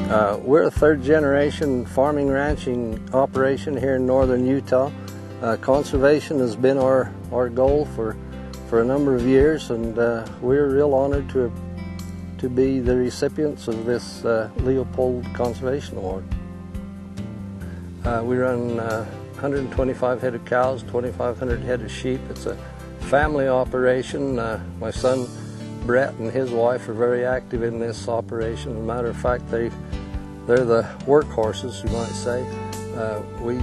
We're a third-generation farming ranching operation here in northern Utah. Conservation has been our goal for a number of years, and we're real honored to be the recipients of this Leopold Conservation Award. We run 125 head of cows, 2,500 head of sheep. It's a family operation. My son Brett and his wife are very active in this operation. As a matter of fact, they're the workhorses, you might say. We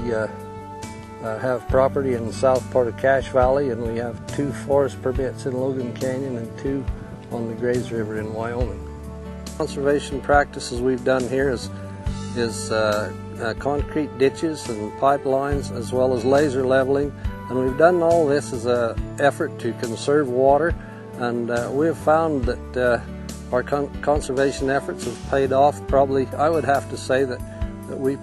have property in the south part of Cache Valley, and we have 2 forest permits in Logan Canyon and 2 on the Grays River in Wyoming. Conservation practices we've done here is concrete ditches and pipelines, as well as laser leveling, and we've done all this as an effort to conserve water, and we have found that our conservation efforts have paid off. Probably, I would have to say that we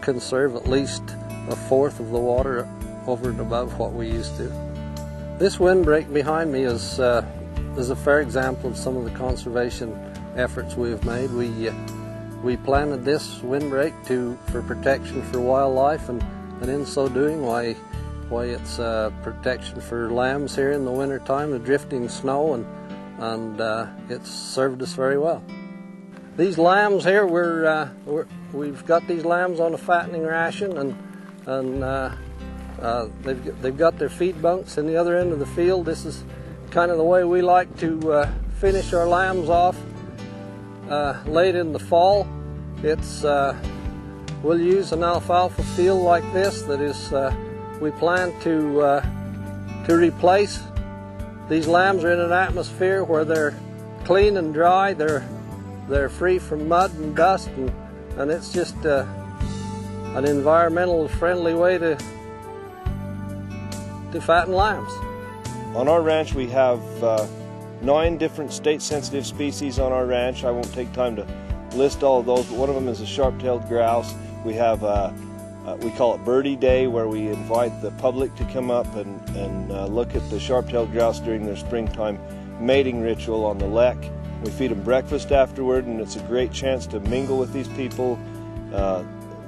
conserve at least 1/4 of the water over and above what we used to. This windbreak behind me is a fair example of some of the conservation efforts we have made. We planted this windbreak for protection for wildlife, and in so doing, why it's protection for lambs here in the winter time, the drifting snow, and it's served us very well. These lambs here, we've got these lambs on a fattening ration, and they've got their feed bunks in the other end of the field. This is kind of the way we like to finish our lambs off late in the fall. We'll use an alfalfa field like this that is we plan to replace. These lambs are in an atmosphere where they're clean and dry. They're free from mud and dust, and it's just an environmental friendly way to fatten lambs. On our ranch we have 9 different state-sensitive species on our ranch. I won't take time to list all of those, but one of them is a sharp-tailed grouse. We have we call it Birdie Day, where we invite the public to come up and look at the sharp-tailed grouse during their springtime mating ritual on the lek. We feed them breakfast afterward, and it's a great chance to mingle with these people.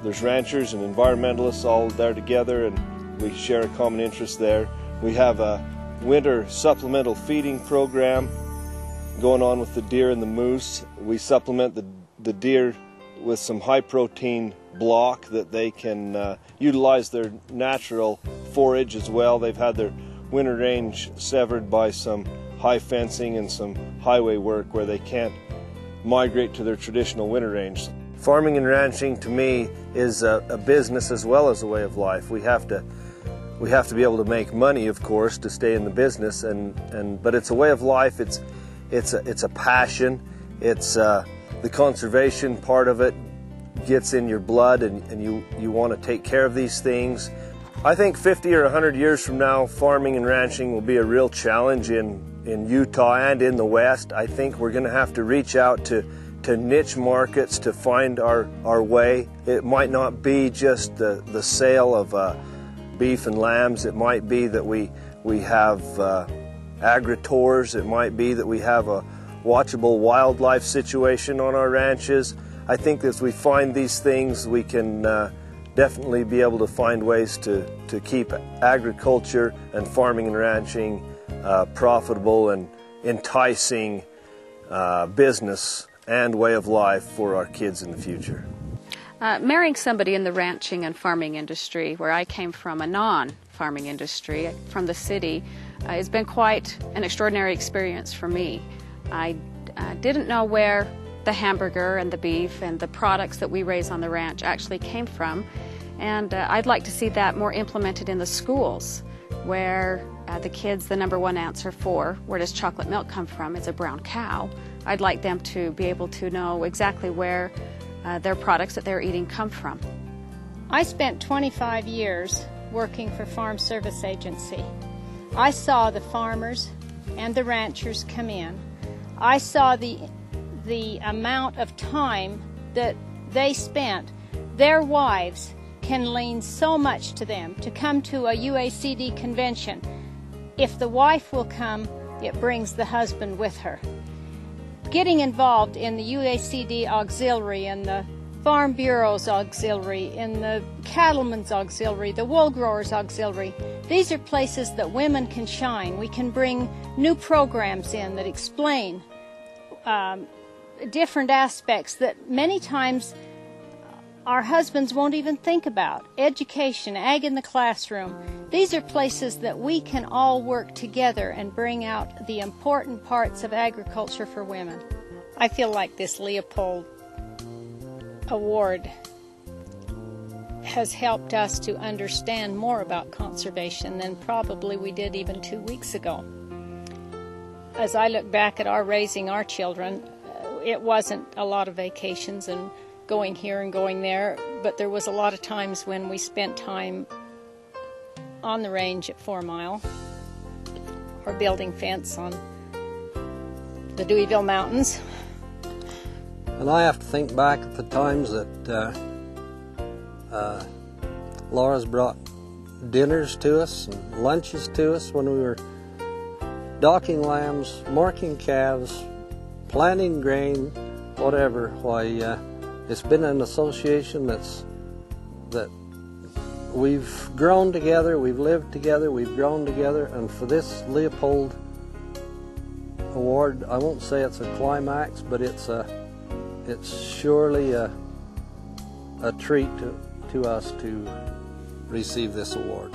There's ranchers and environmentalists all there together, and we share a common interest there. We have a winter supplemental feeding program going on with the deer and the moose. We supplement the deer with some high-protein block that they can utilize their natural forage as well. They've had their winter range severed by some high fencing and some highway work where they can't migrate to their traditional winter range. Farming and ranching, to me, is a business as well as a way of life. We have to be able to make money, of course, to stay in the business, but it's a way of life. It's a passion. It's the conservation part of it gets in your blood, and you want to take care of these things. I think 50 or 100 years from now, farming and ranching will be a real challenge in Utah and in the West. I think we're going to have to reach out to niche markets to find our way. It might not be just the sale of beef and lambs. It might be that we have agri-tours. It might be that we have a watchable wildlife situation on our ranches. I think as we find these things, we can definitely be able to find ways to keep agriculture and farming and ranching profitable and enticing business and way of life for our kids in the future. Marrying somebody in the ranching and farming industry, where I came from, a non-farming industry, from the city, has been quite an extraordinary experience for me. I didn't know where the hamburger and the beef and the products that we raise on the ranch actually came from, and I'd like to see that more implemented in the schools, where the kids, the #1 answer for where does chocolate milk come from, it's a brown cow. I'd like them to be able to know exactly where their products that they're eating come from. I spent 25 years working for Farm Service Agency. I saw the farmers and the ranchers come in. I saw the amount of time that they spent. Their wives can lean so much to them to come to a UACD convention. If the wife will come, it brings the husband with her. Getting involved in the UACD auxiliary and the Farm Bureau's auxiliary, in the Cattlemen's auxiliary, the Wool Growers auxiliary. These are places that women can shine. We can bring new programs in that explain different aspects that many times our husbands won't even think about. Education, ag in the classroom. These are places that we can all work together and bring out the important parts of agriculture for women. I feel like this Leopold Award has helped us to understand more about conservation than probably we did even 2 weeks ago. As I look back at our raising our children, it wasn't a lot of vacations and going here and going there, but there was a lot of times when we spent time on the range at 4 Mile or building fence on the Deweyville Mountains. And I have to think back at the times that Laura's brought dinners to us and lunches to us when we were docking lambs, marking calves, planting grain, whatever. Why, it's been an association that we've grown together, we've lived together, we've grown together, and for this Leopold Award, I won't say it's a climax, but it's surely a treat to us to receive this award.